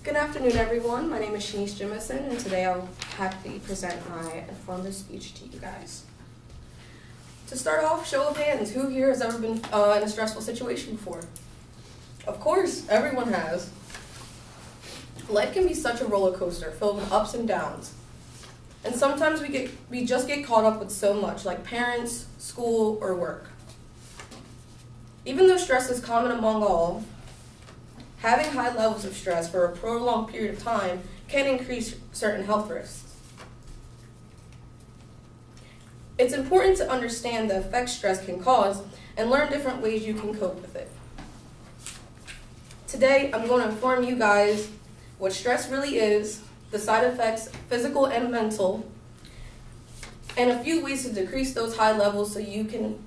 Good afternoon, everyone. My name is Shanice.J, and today I'll happily present my informative speech to you guys. To start off, show of hands, who here has ever been in a stressful situation before? Of course, everyone has. Life can be such a roller coaster filled with ups and downs. And sometimes we just get caught up with so much, like parents, school, or work. Even though stress is common among all, having high levels of stress for a prolonged period of time can increase certain health risks. It's important to understand the effects stress can cause and learn different ways you can cope with it. Today, I'm going to inform you guys what stress really is, the side effects, physical and mental, and a few ways to decrease those high levels so you can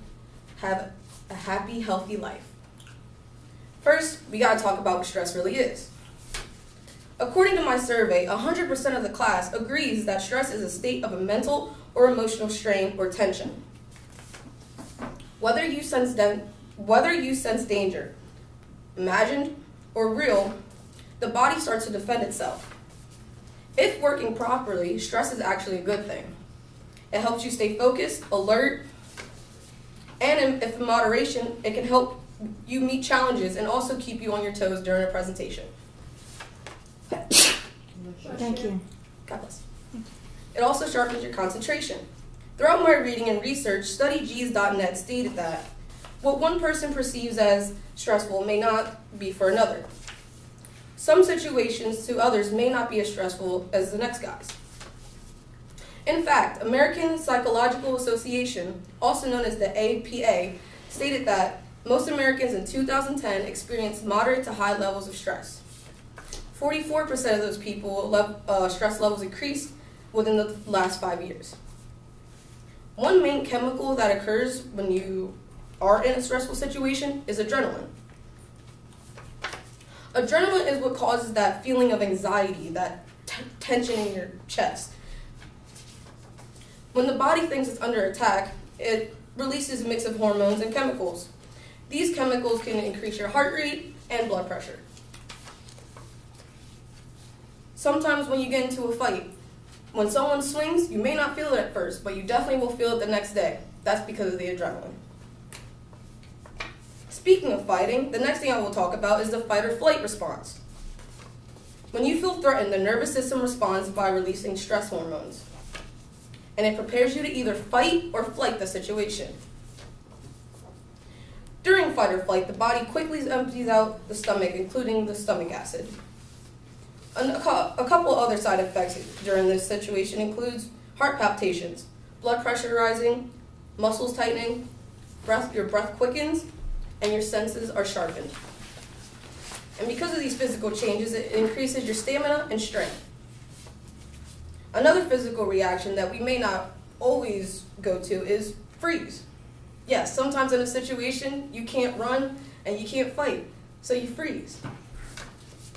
have a happy, healthy life. First, we got to talk about what stress really is. According to my survey, 100% of the class agrees that stress is a state of a mental or emotional strain or tension. Whether you sense danger, imagined or real, the body starts to defend itself. If working properly, stress is actually a good thing. It helps you stay focused, alert, and if in moderation, it can help you meet challenges and also keep you on your toes during a presentation. Thank you. God bless. It also sharpens your concentration. Throughout my reading and research, StudyGs.net stated that what one person perceives as stressful may not be for another. Some situations to others may not be as stressful as the next guy's. In fact, American Psychological Association, also known as the APA, stated that most Americans in 2010 experienced moderate to high levels of stress. 44% of those people stress levels increased within the last 5 years. One main chemical that occurs when you are in a stressful situation is adrenaline. Adrenaline is what causes that feeling of anxiety, that tension in your chest. When the body thinks it's under attack, it releases a mix of hormones and chemicals. These chemicals can increase your heart rate and blood pressure. Sometimes when you get into a fight, when someone swings, you may not feel it at first, but you definitely will feel it the next day. That's because of the adrenaline. Speaking of fighting, the next thing I will talk about is the fight or flight response. When you feel threatened, the nervous system responds by releasing stress hormones, and it prepares you to either fight or flight the situation. During fight or flight, the body quickly empties out the stomach, including the stomach acid. A couple other side effects during this situation includes heart palpitations, blood pressure rising, muscles tightening, your breath quickens, and your senses are sharpened. And because of these physical changes, it increases your stamina and strength. Another physical reaction that we may not always go to is freeze. Yes, sometimes in a situation, you can't run and you can't fight, so you freeze.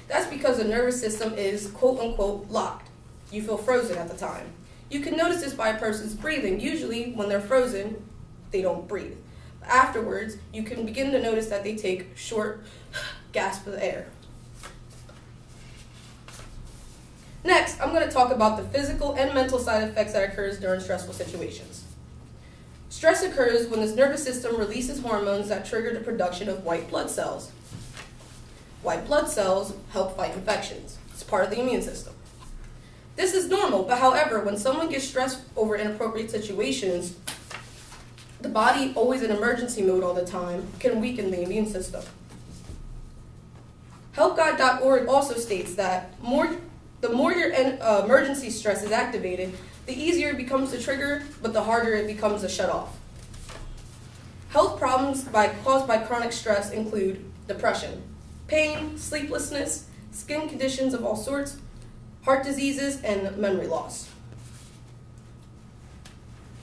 That's because the nervous system is quote-unquote locked. You feel frozen at the time. You can notice this by a person's breathing. Usually, when they're frozen, they don't breathe. Afterwards, you can begin to notice that they take short gasps of air. Next, I'm going to talk about the physical and mental side effects that occurs during stressful situations. Stress occurs when this nervous system releases hormones that trigger the production of white blood cells. White blood cells help fight infections. It's part of the immune system. This is normal, but however, when someone gets stressed over inappropriate situations, the body, always in emergency mode all the time, can weaken the immune system. HelpGuide.org also states that the more your emergency stress is activated, the easier it becomes to trigger, but the harder it becomes to shut off. Health problems caused by chronic stress include depression, pain, sleeplessness, skin conditions of all sorts, heart diseases, and memory loss.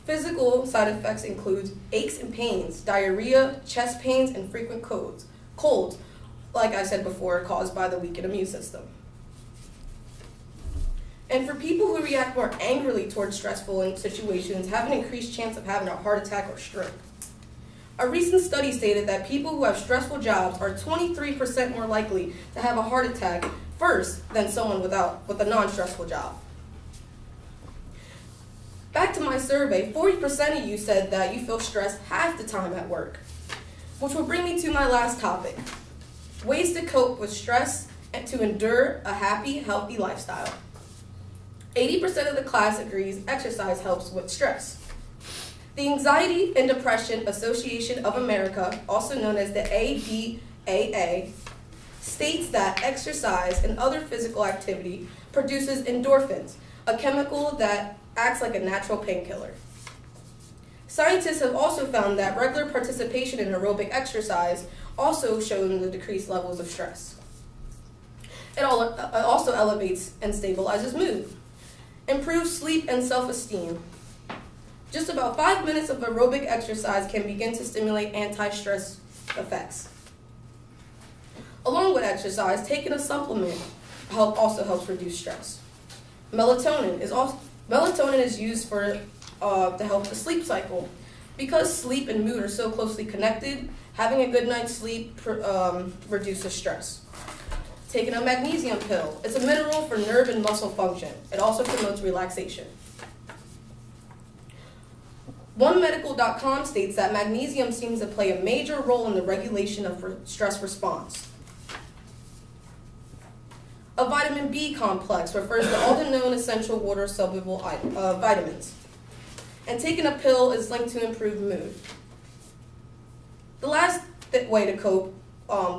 Physical side effects include aches and pains, diarrhea, chest pains, and frequent colds, like I said before, caused by the weakened immune system. And for people who react more angrily towards stressful situations, have an increased chance of having a heart attack or stroke. A recent study stated that people who have stressful jobs are 23% more likely to have a heart attack first than someone with a non-stressful job. Back to my survey, 40% of you said that you feel stressed half the time at work, which will bring me to my last topic, ways to cope with stress and to endure a happy, healthy lifestyle. 80% of the class agrees exercise helps with stress. The Anxiety and Depression Association of America, also known as the ADAA, states that exercise and other physical activity produces endorphins, a chemical that acts like a natural painkiller. Scientists have also found that regular participation in aerobic exercise also shows the decreased levels of stress. It also elevates and stabilizes mood, improves sleep and self-esteem. Just about 5 minutes of aerobic exercise can begin to stimulate anti-stress effects. Along with exercise, taking a supplement also helps reduce stress. Melatonin is used to help the sleep cycle. Because sleep and mood are so closely connected, having a good night's sleep reduces stress. Taking a magnesium pill. It's a mineral for nerve and muscle function. It also promotes relaxation. OneMedical.com states that magnesium seems to play a major role in the regulation of stress response. A vitamin B complex refers to all the known essential water-soluble vitamins. And taking a pill is linked to improved mood. The last way to cope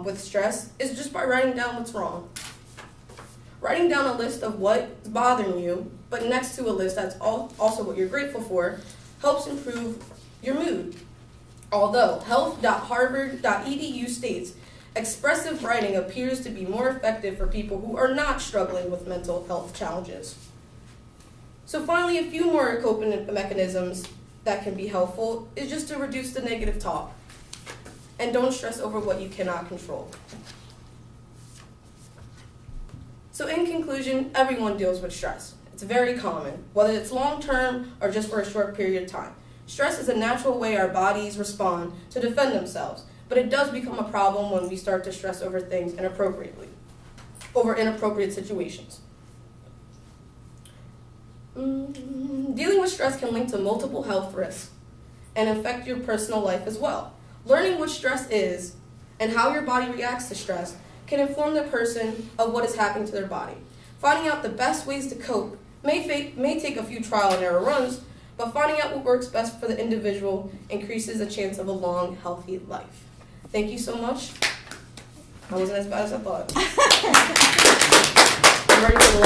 with stress is just by writing down what's wrong. Writing down a list of what's bothering you, but next to a list that's also what you're grateful for, helps improve your mood. Although health.harvard.edu states expressive writing appears to be more effective for people who are not struggling with mental health challenges. So finally, a few more coping mechanisms that can be helpful is just to reduce the negative talk. And don't stress over what you cannot control. So in conclusion, everyone deals with stress. It's very common, whether it's long-term or just for a short period of time. Stress is a natural way our bodies respond to defend themselves, but it does become a problem when we start to stress over things over inappropriate situations. Dealing with stress can link to multiple health risks and affect your personal life as well. Learning what stress is and how your body reacts to stress can inform the person of what is happening to their body. Finding out the best ways to cope may take a few trial and error runs, but finding out what works best for the individual increases the chance of a long, healthy life. Thank you so much. I wasn't as bad as I thought. I'm ready for the